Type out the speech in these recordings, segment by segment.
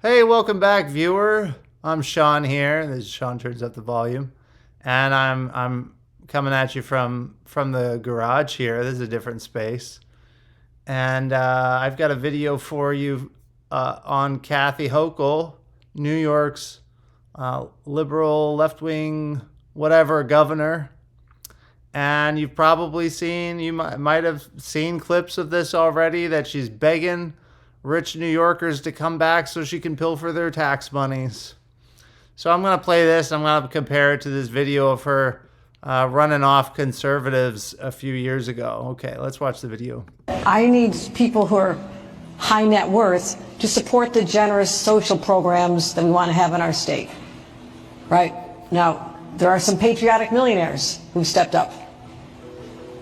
Hey, welcome back, viewer. I'm Sean here. This is Sean turns up the volume, and I'm coming at you from the garage here. This is a different space, and I've got a video for you on Kathy Hochul, New York's liberal left-wing whatever governor. And you've probably seen, you might have seen clips of this already, that she's begging rich New Yorkers to come back so she can pilfer their tax monies. So I'm going to play this. I'm going to compare it to this video of her running off conservatives a few years ago. Okay, let's watch the video. I need people who are high net worth to support the generous social programs that we want to have in our state. Right? Now, there are some patriotic millionaires who've stepped up.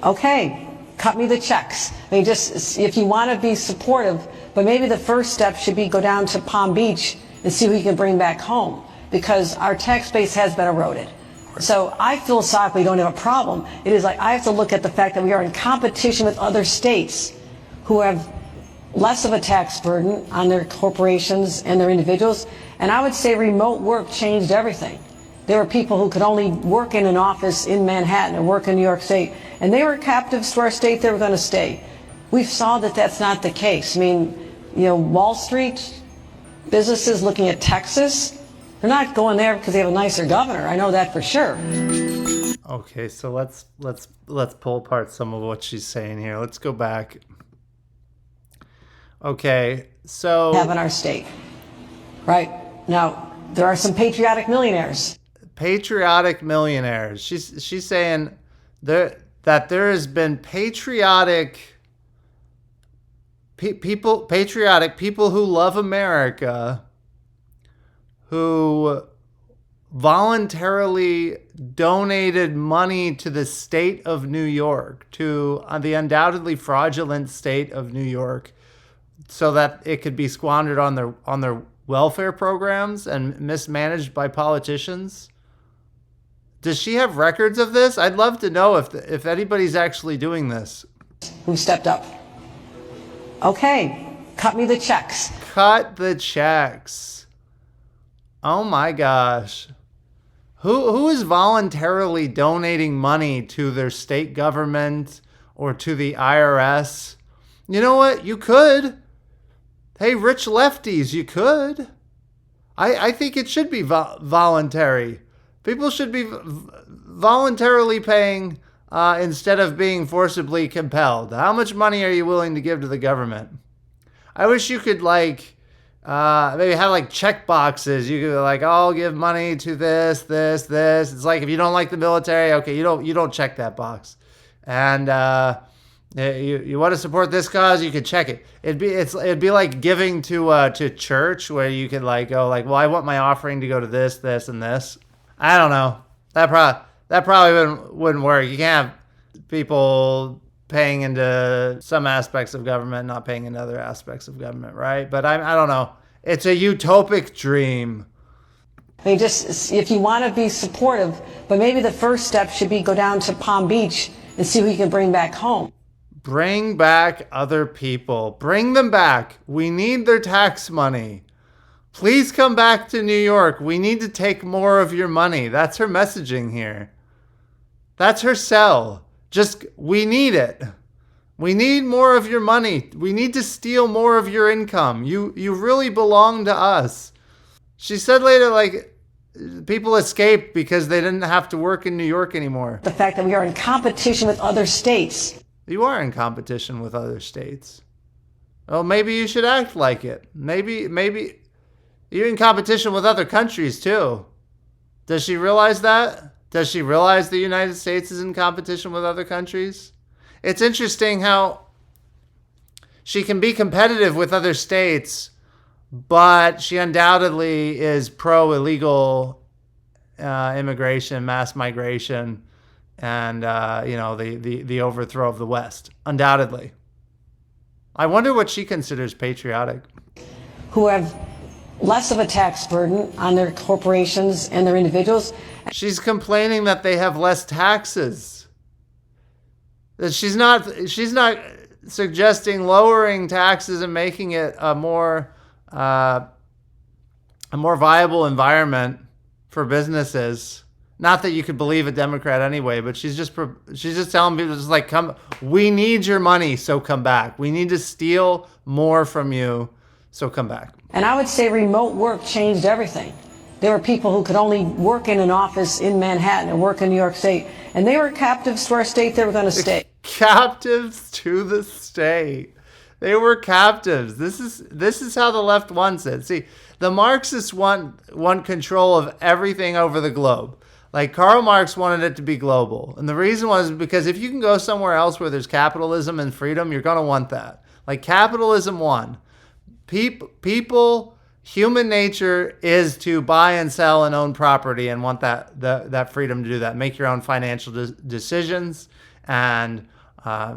Okay, cut me the checks. I mean, just if you want to be supportive, but maybe the first step should be go down to Palm Beach and see who you can bring back home, because our tax base has been eroded. So I philosophically don't have a problem. It is like I have to look at the fact that we are in competition with other states who have less of a tax burden on their corporations and their individuals. And I would say remote work changed everything. There were people who could only work in an office in Manhattan or work in New York State, and they were captives to our state. They were going to stay. We saw that that's not the case. I mean, Wall Street, businesses looking at Texas, they're not going there because they have a nicer governor. I know that for sure. Okay, so let's pull apart some of what she's saying here. Let's go back. Okay, so have in our state, right? Now, there are some patriotic millionaires. Patriotic millionaires. She's saying that there has been patriotic people who love America, who voluntarily donated money to the state of New York, to the undoubtedly fraudulent state of New York, so that it could be squandered on their welfare programs and mismanaged by politicians. Does she have records of this? I'd love to know if anybody's actually doing this. Who stepped up? Okay, cut me the checks. Cut the checks. Oh my gosh. Who is voluntarily donating money to their state government or to the IRS? You know what? You could. Hey, rich lefties, you could. I think it should be voluntary. People should be voluntarily paying instead of being forcibly compelled. How much money are you willing to give to the government? I wish you could maybe have check boxes. You could I'll give money to this. It's like if you don't like the military, okay, you don't check that box. And you want to support this cause, you could check it. It'd be like giving to church, where you could go well, I want my offering to go to this, and this. I don't know. That probably wouldn't work. You can't have people paying into some aspects of government, not paying into other aspects of government, right? But I don't know. It's a utopic dream. I mean, just if you want to be supportive, but maybe the first step should be go down to Palm Beach and see who you can bring back home. Bring back other people. Bring them back. We need their tax money. Please come back to New York. We need to take more of your money. That's her messaging here. That's her sell. We need it. We need more of your money. We need to steal more of your income. You really belong to us. She said later, people escaped because they didn't have to work in New York anymore. The fact that we are in competition with other states. You are in competition with other states. Well, maybe you should act like it. Maybe you're in competition with other countries too. Does she realize that? Does she realize the United States is in competition with other countries? It's interesting how she can be competitive with other states, but she undoubtedly is pro-illegal immigration, mass migration, and the overthrow of the West. Undoubtedly. I wonder what she considers patriotic. Who have less of a tax burden on their corporations and their individuals. She's complaining that they have less taxes. That she's not suggesting lowering taxes and making it a more a more viable environment for businesses. Not that you could believe a Democrat anyway, but she's just telling people, just like, come, we need your money, so come back. We need to steal more from you, so come back. And I would say remote work changed everything. There were people who could only work in an office in Manhattan and work in New York State, and they were captives to our state. They were going to stay. Captives to the state. They were captives. This is how the left wants it. See, the Marxists want control of everything over the globe. Like Karl Marx wanted it to be global. And the reason was because if you can go somewhere else where there's capitalism and freedom, you're going to want that. Like capitalism won. People, human nature is to buy and sell and own property and want that freedom to do that. Make your own financial decisions and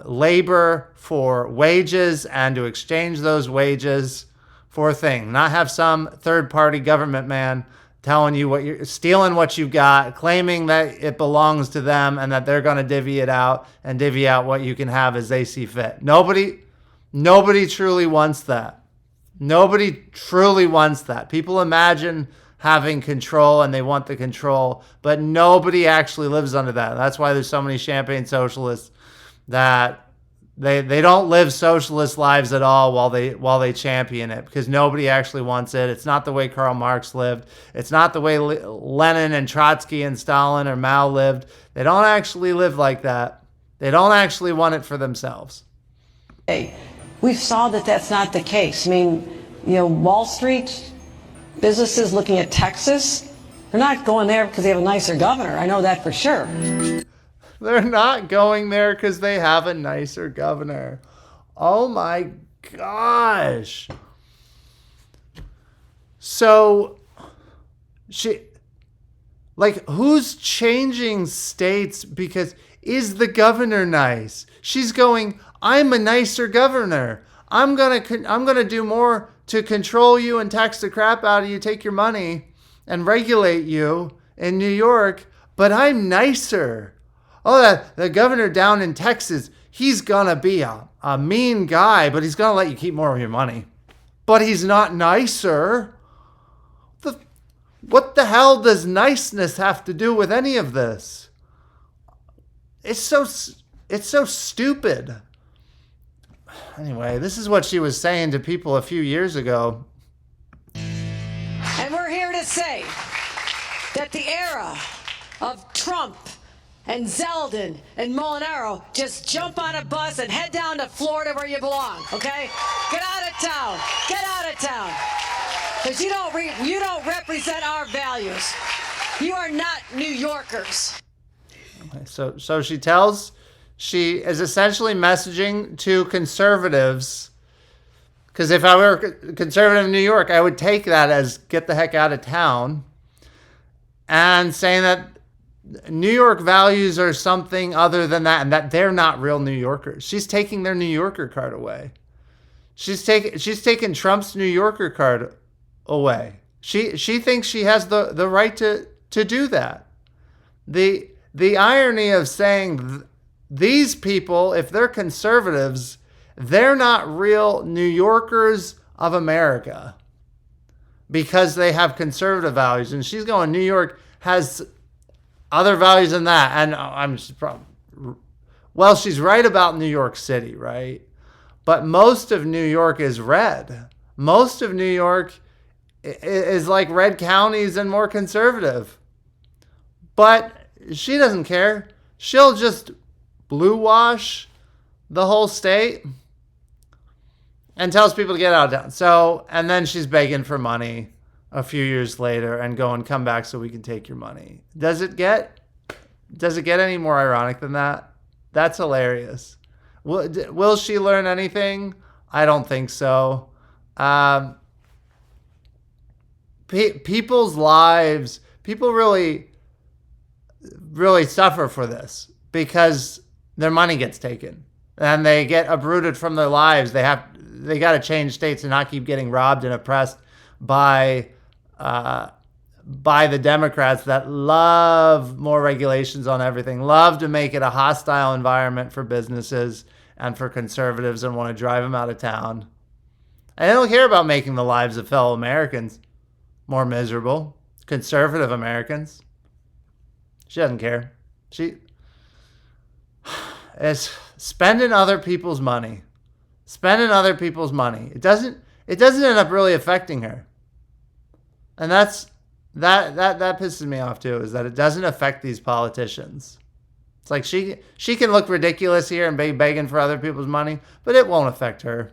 labor for wages and to exchange those wages for a thing. Not have some third-party government man telling you what you're stealing, what you've got, claiming that it belongs to them and that they're going to divvy it out and divvy out what you can have as they see fit. Nobody truly wants that. Nobody truly wants that. People imagine having control and they want the control, but nobody actually lives under that. That's why there's so many champagne socialists that they don't live socialist lives at all while they champion it, because nobody actually wants it. It's not the way Karl Marx lived. It's not the way Lenin and Trotsky and Stalin or Mao lived. They don't actually live like that. They don't actually want it for themselves. We saw that that's not the case. I mean, Wall Street businesses looking at Texas, they're not going there because they have a nicer governor. I know that for sure. They're not going there because they have a nicer governor. Oh my gosh. So, who's changing states because is the governor nice? She's going, I'm a nicer governor. I'm gonna do more to control you and tax the crap out of you, take your money, and regulate you in New York, but I'm nicer. Oh, the governor down in Texas, he's going to be a mean guy, but he's going to let you keep more of your money. But he's not nicer. What the hell does niceness have to do with any of this? It's so stupid. Anyway, this is what she was saying to people a few years ago. And we're here to say that the era of Trump and Zeldin and Molinaro, just jump on a bus and head down to Florida where you belong, okay? Get out of town. Get out of town. Because you don't represent our values. You are not New Yorkers. So she is essentially messaging to conservatives, because if I were a conservative in New York, I would take that as get the heck out of town, and saying that New York values are something other than that, and that they're not real New Yorkers. She's taking their New Yorker card away. She's taking Trump's New Yorker card away. She thinks she has the right to do that. The irony of saying these people, if they're conservatives, they're not real New Yorkers of America because they have conservative values, and she's going, New York has other values than that. And she's right about New York City, right? But most of New York is red. Most of New York is like red counties and more conservative. But she doesn't care. She'll just blue wash the whole state and tells people to get out of town. So, and then she's begging for money a few years later and going, come back so we can take your money. Does it get any more ironic than that? That's hilarious. Will she learn anything? I don't think so. People's lives, people really suffer for this because their money gets taken and they get uprooted from their lives. They got to change states and not keep getting robbed and oppressed by the Democrats that love more regulations on everything, love to make it a hostile environment for businesses and for conservatives and want to drive them out of town. And they don't care about making the lives of fellow Americans. more miserable. Conservative Americans. She doesn't care. She is spending other people's money. Spending other people's money. It doesn't end up really affecting her. And that pisses me off too, is that it doesn't affect these politicians. It's like she can look ridiculous here and be begging for other people's money, but it won't affect her.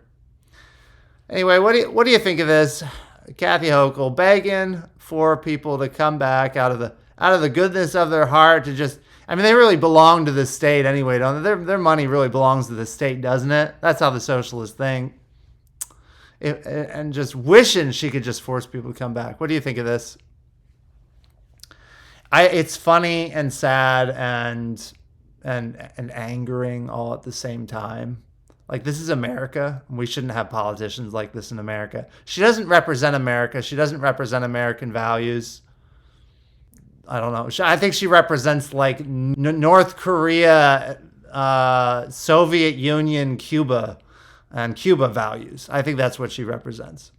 Anyway, what do you think of this? Kathy Hochul begging for people to come back out of the goodness of their heart to just, I mean, they really belong to the state anyway, don't they? Their money really belongs to the state, doesn't it? That's how the socialists think. And just wishing she could just force people to come back. What do you think of this? It's funny and sad and angering all at the same time. Like, this is America. We shouldn't have politicians like this in America. She doesn't represent America. She doesn't represent American values. I don't know. I think she represents like North Korea, Soviet Union, Cuba, and Cuba values. I think that's what she represents.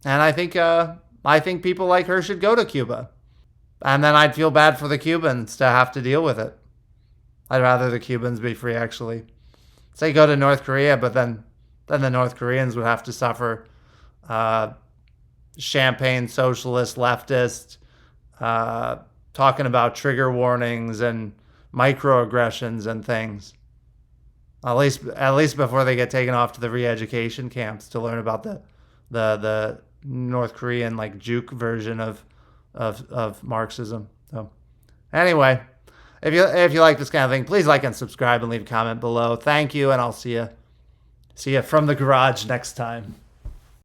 And I think people like her should go to Cuba. And then I'd feel bad for the Cubans to have to deal with it. I'd rather the Cubans be free, actually. Say go to North Korea, but then the North Koreans would have to suffer champagne socialist, leftist, talking about trigger warnings and microaggressions and things. At least before they get taken off to the re-education camps to learn about the North Korean like juke version of Marxism. So anyway, if you like this kind of thing, please like and subscribe and leave a comment below. Thank you, and I'll see you from the garage next time.